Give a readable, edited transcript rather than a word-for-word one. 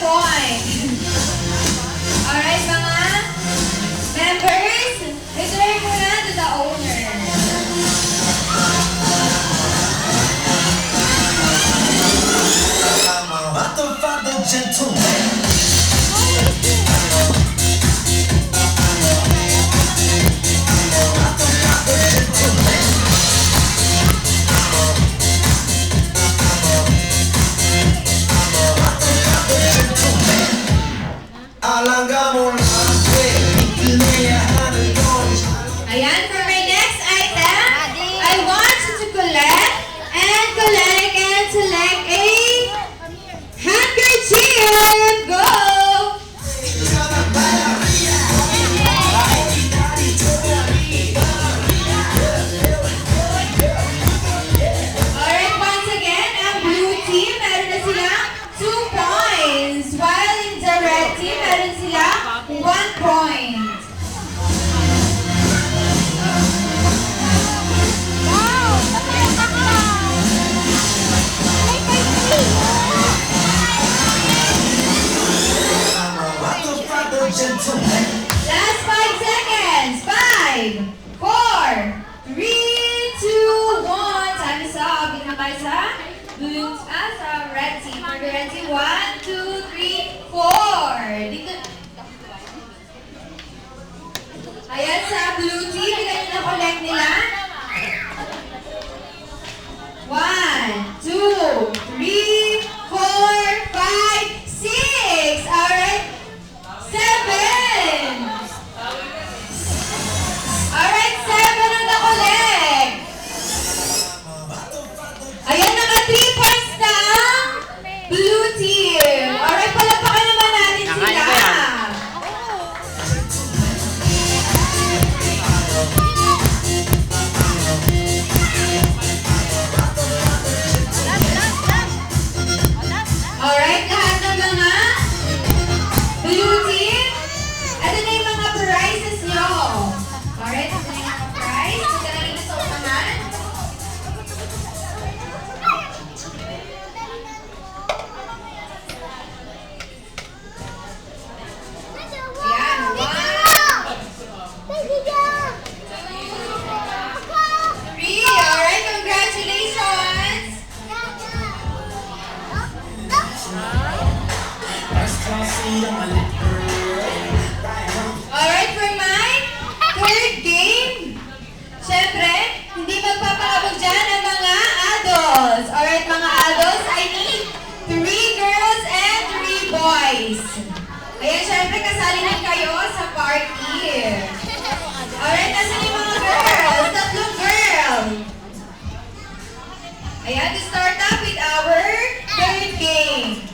point. Alright, mga members, return muna to the owner. Gentleman. Ayan, for my next item, I want you to collect and select a handkerchief. Go! Alright, once again, ang blue team, meron na silang 2 points. While in the red team, meron sila 1 point. Last 5 seconds. 5, 4, 3, 2, 1. Time is up. Bigyan tayo sa blue, sa red team. For the red team, 1, 2, 3, 4. Dito. Ayan sa blue team. Ilan yung na-collect nila? 1, 2, 3, 4, 5, 6. Alright. 7! Alright, 7 ang na-collect. Ayan, naka 3 points na ang blue team. Alright, palapakan naman natin sila. Alright, lahat ng mga blue team, ito na yung mga prizes nyo. Alright, ito na yung mga prize. Ito na yung sa unahan. Ayan, 1, 2, 3. Alright, congratulations. Alright, for my third game, syempre, hindi magpapakabog dyan ang mga adults. Alright, mga adults, I need 3 girls and 3 boys. Ayan, syempre, kasali na kayo sa party. Alright, nasan yung mga girls? 3 girls. Ayan, to start up with our third game.